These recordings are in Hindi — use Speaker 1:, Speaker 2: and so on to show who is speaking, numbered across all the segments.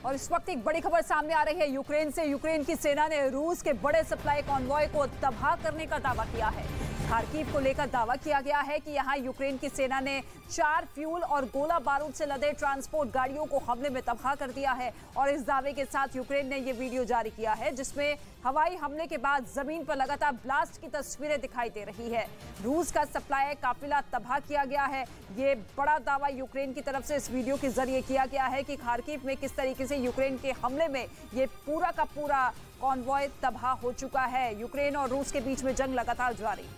Speaker 1: और इस वक्त एक बड़ी खबर सामने आ रही है यूक्रेन से। यूक्रेन की सेना ने रूस के बड़े सप्लाई कॉन्वॉय को तबाह करने का दावा किया है। खार्किव को लेकर दावा किया गया है कि यहां यूक्रेन की सेना ने 4 फ्यूल और गोला बारूद से लदे ट्रांसपोर्ट गाड़ियों को हमले में तबाह कर दिया है। और इस दावे के साथ यूक्रेन ने यह वीडियो जारी किया है जिसमें हवाई हमले के बाद जमीन पर लगातार ब्लास्ट की तस्वीरें दिखाई दे रही है। रूस का सप्लाई काफिला तबाह किया गया है। ये बड़ा दावा यूक्रेन की तरफ से इस वीडियो के जरिए किया गया है कि खार्किव में किस तरीके से यूक्रेन के हमले में ये पूरा का पूरा कॉन्वॉय तबाह हो चुका है। यूक्रेन और रूस के बीच में जंग लगातार जारी।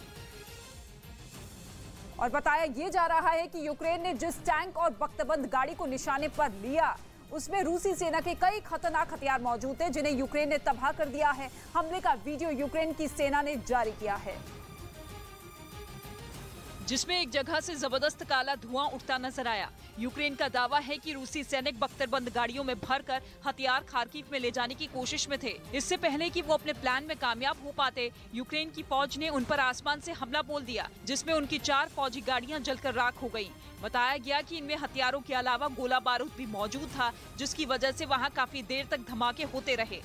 Speaker 1: और बताया ये जा रहा है कि यूक्रेन ने जिस टैंक और बख्तबंद गाड़ी को निशाने पर लिया उसमें रूसी सेना के कई खतरनाक हथियार मौजूद थे जिन्हें यूक्रेन ने तबाह कर दिया है। हमले का वीडियो यूक्रेन की सेना ने जारी किया है
Speaker 2: जिसमें एक जगह से जबरदस्त काला धुआं उठता नजर आया। यूक्रेन का दावा है कि रूसी सैनिक बख्तरबंद गाड़ियों में भरकर हथियार खार्किव में ले जाने की कोशिश में थे। इससे पहले कि वो अपने प्लान में कामयाब हो पाते, यूक्रेन की फौज ने उन पर आसमान से हमला बोल दिया जिसमें उनकी 4 फौजी गाड़ियां जलकर राख हो गयी। बताया गया कि इनमें हथियारों के अलावा गोला बारूद भी मौजूद था जिसकी वजह से वहाँ काफी देर तक धमाके होते रहे।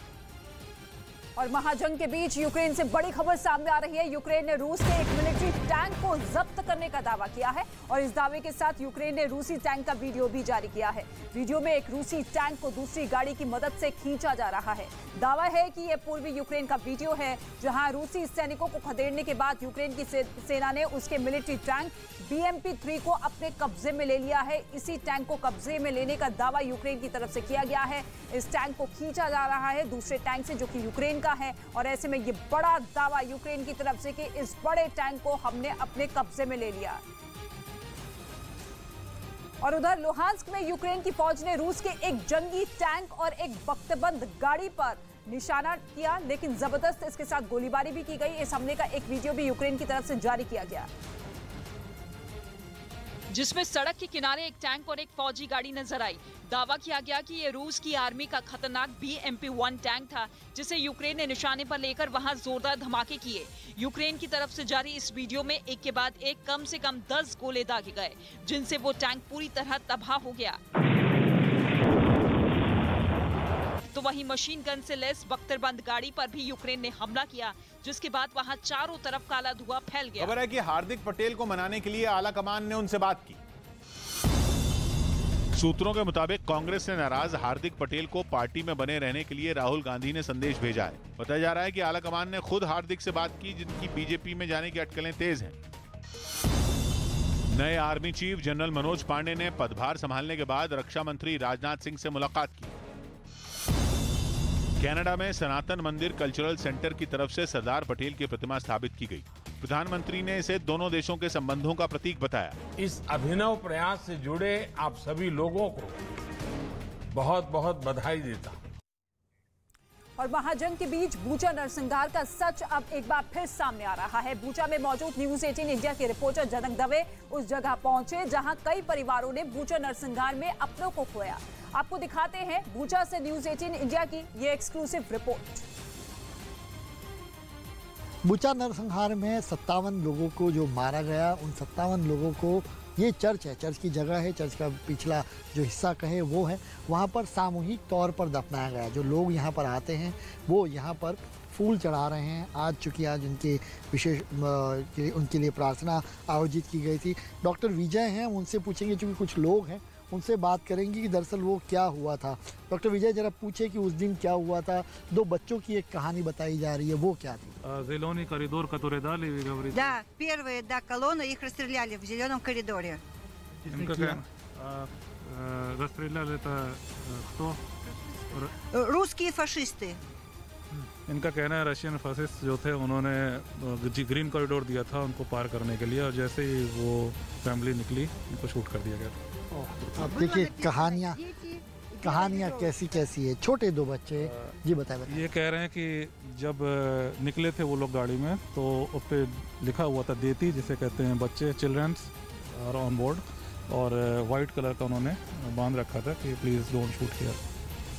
Speaker 1: और महाजंग के बीच यूक्रेन से बड़ी खबर सामने आ रही है। यूक्रेन ने रूस के एक मिलिट्री टैंक को जब्त करने का दावा किया है और इस दावे के साथ यूक्रेन ने रूसी टैंक का वीडियो भी जारी किया है। वीडियो में एक रूसी टैंक को दूसरी गाड़ी की मदद से खींचा जा रहा है। दावा है कि यह पूर्वी यूक्रेन का वीडियो है जहां रूसी सैनिकों को खदेड़ने के बाद यूक्रेन की सेना ने उसके मिलिट्री टैंक BMP-3 को अपने कब्जे में ले लिया है। इसी टैंक को कब्जे में लेने का दावा यूक्रेन की तरफ से किया गया है। इस टैंक को खींचा जा रहा है दूसरे टैंक से जो कि यूक्रेन का है और ऐसे में ये बड़ा दावा यूक्रेन की तरफ से कि इस बड़े टैंक को हमने अपने कब्जे में ले लिया। और उधर लुहांस्क में यूक्रेन की फौज ने रूस के एक जंगी टैंक और एक बख्तबंद गाड़ी पर निशाना किया लेकिन जबरदस्त इसके साथ गोलीबारी भी की गई। इस हमले का एक वीडियो भी यूक्रेन की तरफ से जारी किया गया
Speaker 2: जिसमें सड़क के किनारे एक टैंक और एक फौजी गाड़ी नजर आई। दावा किया गया कि ये रूस की आर्मी का खतरनाक BMP-1 टैंक था जिसे यूक्रेन ने निशाने पर लेकर वहां जोरदार धमाके किए। यूक्रेन की तरफ से जारी इस वीडियो में एक के बाद एक कम से कम 10 गोले दागे गए जिनसे वो टैंक पूरी तरह तबाह हो गया। तो वहीं मशीन गन से लैस बख्तरबंद गाड़ी पर भी यूक्रेन ने हमला किया जिसके बाद वहां चारों तरफ काला धुआं फैल गया।
Speaker 3: खबर है कि हार्दिक पटेल को मनाने के लिए आला कमान ने उनसे बात की। सूत्रों के मुताबिक कांग्रेस से नाराज हार्दिक पटेल को पार्टी में बने रहने के लिए राहुल गांधी ने संदेश भेजा है। बताया जा रहा है कि आला कमान ने खुद हार्दिक से बात की जिनकी बीजेपी में जाने की अटकलें तेज हैं। नए army chief general Manoj Pande ने पदभार संभालने के बाद रक्षा मंत्री राजनाथ सिंह से मुलाकात की। कनाडा में सनातन मंदिर कल्चरल सेंटर की तरफ से सरदार पटेल की प्रतिमा स्थापित की गई। प्रधानमंत्री ने इसे दोनों देशों के संबंधों का प्रतीक बताया।
Speaker 4: इस अभिनव प्रयास से जुड़े आप सभी लोगों को बहुत बहुत बधाई देता हूं।
Speaker 1: और महाजंग के बीच बूचा नरसंहार का सच अब एक बार फिर सामने आ रहा है। बूचा में मौजूद न्यूज 18 इंडिया के रिपोर्टर जनक दवे उस जगह पहुंचे जहां कई परिवारों ने बूचा नरसंहार में अपनों को खोया। आपको दिखाते हैं बूचा से न्यूज 18 इंडिया की ये एक्सक्लूसिव रिपोर्ट।
Speaker 5: बूचा नरसंहार में 57 लोगों को जो मारा गया, उन 57 लोगों को ये चर्च है, चर्च की जगह है, चर्च का पिछला जो हिस्सा कहे वो है, वहाँ पर सामूहिक तौर पर दफनाया गया। जो लोग यहाँ पर आते हैं वो यहाँ पर फूल चढ़ा रहे हैं। आज चूँकि आज उनके विशेष उनके लिए प्रार्थना आयोजित की गई थी। डॉक्टर विजय हैं, उनसे पूछेंगे, चूँकि कुछ लोग हैं उनसे बात करेंगे कि दरअसल वो क्या हुआ था। डॉक्टर विजय जरा पूछे कि उस दिन क्या हुआ था। 2 बच्चों की एक कहानी बताई जा रही है, वो क्या थी?
Speaker 6: Зеленый коридор, который дали, вы говорите?
Speaker 7: Да, первые, колонны, их расстреляли в зеленом коридоре.
Speaker 6: Расстреляли это кто?
Speaker 7: Русские фашисты.
Speaker 6: इनका कहना है रशियन फासिस्ट जो थे उन्होंने ग्रीन कॉरिडोर दिया था उनको पार करने के लिए और जैसे ही वो फैमिली निकली उनको शूट कर दिया गया था।
Speaker 5: अब देखिए कहानियाँ कैसी कैसी है। छोटे 2 बच्चे जी बताए।
Speaker 6: ये कह रहे हैं कि जब निकले थे वो लोग गाड़ी में तो उस पर लिखा हुआ था देती, जिसे कहते हैं बच्चे, चिल्ड्रंस और ऑन बोर्ड, और वाइट कलर का उन्होंने बांध रखा था कि प्लीज़ डोंट शूट हियर।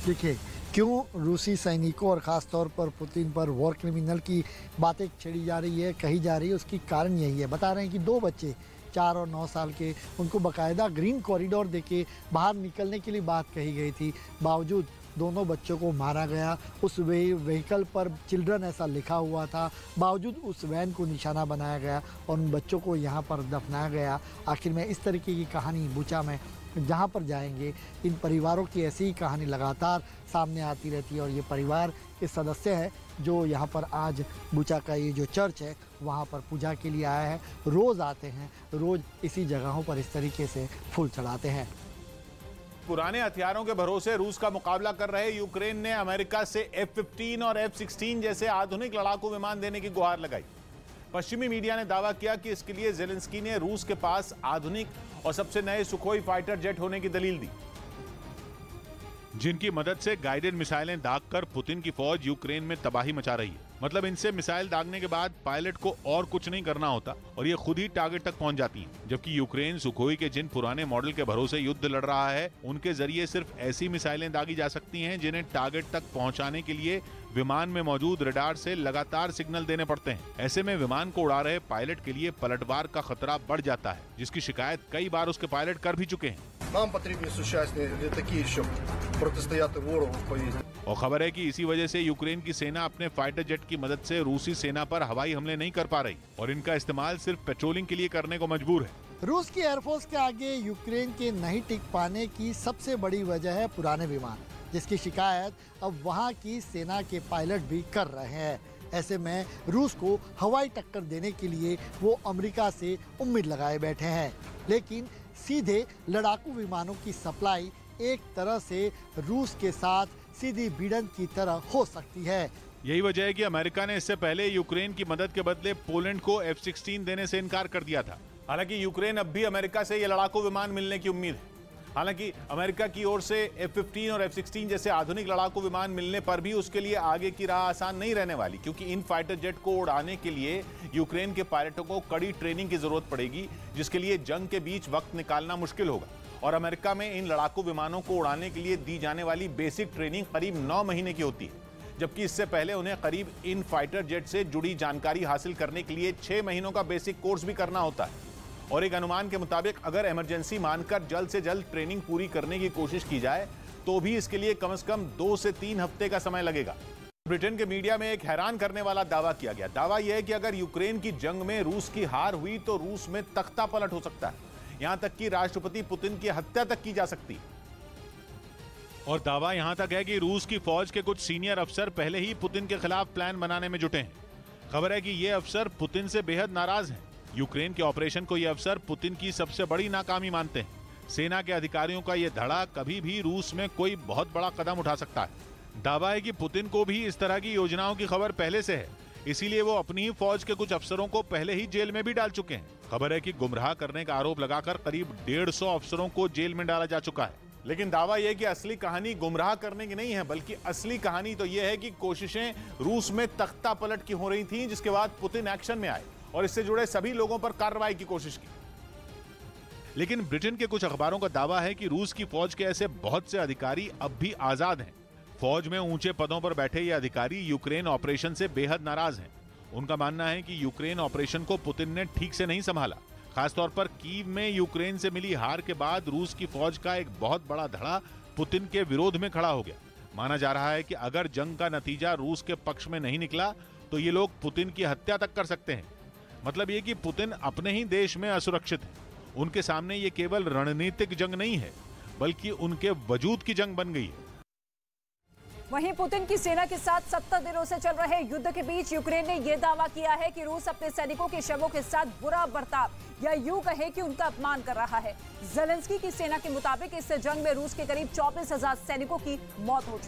Speaker 5: देखिए क्यों रूसी सैनिकों और ख़ास तौर पर पुतिन पर वॉर क्रिमिनल की बातें छेड़ी जा रही है, कही जा रही है, उसकी कारण यही है। बता रहे हैं कि 2 बच्चे 4 और 9 साल के, उनको बाकायदा ग्रीन कॉरिडोर देके बाहर निकलने के लिए बात कही गई थी। बावजूद दोनों बच्चों को मारा गया। उस व्हीकल पर चिल्ड्रन ऐसा लिखा हुआ था, बावजूद उस वैन को निशाना बनाया गया और उन बच्चों को यहाँ पर दफनाया गया। आखिर में इस तरीके की कहानी बुचा में जहाँ पर जाएंगे, इन परिवारों की ऐसी ही कहानी लगातार सामने आती रहती है। और ये परिवार के सदस्य हैं जो यहाँ पर आज बुचा का ये जो चर्च है वहाँ पर पूजा के लिए आया है। रोज़ आते हैं, रोज़ इसी जगहों पर इस तरीके से फूल चढ़ाते हैं।
Speaker 3: पुराने हथियारों के भरोसे रूस का मुकाबला कर रहे यूक्रेन ने अमेरिका से F-15 और F-16 जैसे आधुनिक लड़ाकू विमान देने की गुहार लगाई। पश्चिमी मीडिया ने दावा किया कि इसके लिए जेलेंस्की ने रूस के पास आधुनिक और सबसे नए सुखोई फाइटर जेट होने की दलील दी, जिनकी मदद से गाइडेड मिसाइलें दागकर पुतिन की फौज यूक्रेन में तबाही मचा रही है। मतलब इनसे मिसाइल दागने के बाद पायलट को और कुछ नहीं करना होता और ये खुद ही टारगेट तक पहुंच जाती हैं। जबकि यूक्रेन सुखोई के जिन पुराने मॉडल के भरोसे युद्ध लड़ रहा है, उनके जरिए सिर्फ ऐसी मिसाइलें दागी जा सकती हैं जिन्हें टारगेट तक पहुंचाने के लिए विमान में मौजूद रडार से लगातार सिग्नल देने पड़ते हैं। ऐसे में विमान को उड़ा रहे पायलट के लिए पलटवार का खतरा बढ़ जाता है, जिसकी शिकायत कई बार उसके पायलट कर भी चुके हैं।
Speaker 8: Нам потрібні сучасні літаки, щоб протистояти ворогу в повітрі.
Speaker 3: और खबर है कि इसी वजह से यूक्रेन की सेना अपने फाइटर जेट की मदद से रूसी सेना पर हवाई हमले नहीं कर पा रही और इनका इस्तेमाल सिर्फ पेट्रोलिंग के लिए करने को मजबूर है।
Speaker 5: रूस की एयरफोर्स के आगे यूक्रेन के नहीं टिक पाने की सबसे बड़ी वजह है पुराने विमान, जिसकी शिकायत अब वहां की सेना के पायलट भी कर रहे हैं। ऐसे में रूस को हवाई टक्कर देने के लिए वो अमेरिका से उम्मीद लगाए बैठे हैं, लेकिन सीधे लड़ाकू विमानों की सप्लाई एक तरह से रूस के साथ सीधी भिड़ंत की तरह हो सकती है।
Speaker 3: यही वजह है कि अमेरिका ने इससे पहले यूक्रेन की मदद के बदले पोलैंड को F-16 देने से इनकार कर दिया था। हालांकि यूक्रेन अब भी अमेरिका से ये लड़ाकू विमान मिलने की उम्मीद है। हालांकि अमेरिका की ओर से F-15 और F-16 जैसे आधुनिक लड़ाकू विमान मिलने पर भी उसके लिए आगे की राह आसान नहीं रहने वाली, क्योंकि इन फाइटर जेट को उड़ाने के लिए यूक्रेन के पायलटों को कड़ी ट्रेनिंग की जरूरत पड़ेगी, जिसके लिए जंग के बीच वक्त निकालना मुश्किल होगा। और अमेरिका में इन लड़ाकू विमानों को उड़ाने के लिए दी जाने वाली बेसिक ट्रेनिंग करीब 9 महीने की होती है, जबकि इससे पहले उन्हें करीब इन फाइटर जेट से जुड़ी जानकारी हासिल करने के लिए 6 महीनों का बेसिक कोर्स भी करना होता है। और एक अनुमान के मुताबिक अगर इमरजेंसी मानकर जल्द से जल्द ट्रेनिंग पूरी करने की कोशिश की जाए तो भी इसके लिए कम से कम 2 से 3 हफ्ते का समय लगेगा। ब्रिटेन के मीडिया में एक हैरान करने वाला दावा किया गया। दावा यह है कि अगर यूक्रेन की जंग में रूस की हार हुई तो रूस में तख्ता पलट हो सकता है, यहां तक कि राष्ट्रपति पुतिन की हत्या तक की जा सकती है। और दावा यहां तक है कि रूस की फौज के कुछ सीनियर अफसर पहले ही पुतिन के खिलाफ प्लान बनाने में जुटे हैं। खबर है कि ये अफसर पुतिन से बेहद नाराज हैं। यूक्रेन के ऑपरेशन को ये अफसर पुतिन की सबसे बड़ी नाकामी मानते हैं। सेना के अधिकारियों का ये धड़ा कभी भी रूस में कोई बहुत बड़ा कदम उठा सकता है। दावा है कि पुतिन को भी इस तरह की योजनाओं की खबर पहले से है, इसीलिए वो अपनी ही फौज के कुछ अफसरों को पहले ही जेल में भी डाल चुके हैं। खबर है कि गुमराह करने का आरोप लगाकर करीब 150 अफसरों को जेल में डाला जा चुका है। लेकिन दावा यह कि असली कहानी गुमराह करने की नहीं है, बल्कि असली कहानी तो यह है कि कोशिशें रूस में तख्ता पलट की हो रही थी, जिसके बाद पुतिन एक्शन में आए और इससे जुड़े सभी लोगों पर कार्रवाई की कोशिश की। लेकिन ब्रिटेन के कुछ अखबारों का दावा है कि रूस की फौज के ऐसे बहुत से अधिकारी अब भी आजाद हैं। फौज में ऊंचे पदों पर बैठे ये अधिकारी यूक्रेन ऑपरेशन से बेहद नाराज हैं। उनका मानना है कि यूक्रेन ऑपरेशन को पुतिन ने ठीक से नहीं संभाला। खासतौर पर कीव में यूक्रेन से मिली हार के बाद रूस की फौज का एक बहुत बड़ा धड़ा पुतिन के विरोध में खड़ा हो गया। माना जा रहा है कि अगर जंग का नतीजा रूस के पक्ष में नहीं निकला तो ये लोग पुतिन की हत्या तक कर सकते हैं। मतलब ये कि पुतिन अपने ही देश में असुरक्षित है। उनके सामने ये केवल रणनीतिक जंग नहीं है, बल्कि उनके वजूद की जंग बन गई है।
Speaker 1: वहीं पुतिन की सेना के साथ 70 दिनों से चल रहे युद्ध के बीच यूक्रेन ने यह दावा किया है कि रूस अपने सैनिकों के शवों के साथ बुरा बर्ताव या यूं कहे कि उनका अपमान कर रहा है। जेलेंस्की की सेना के मुताबिक इस जंग में रूस के करीब 24,000 सैनिकों की मौत हो चुकी है।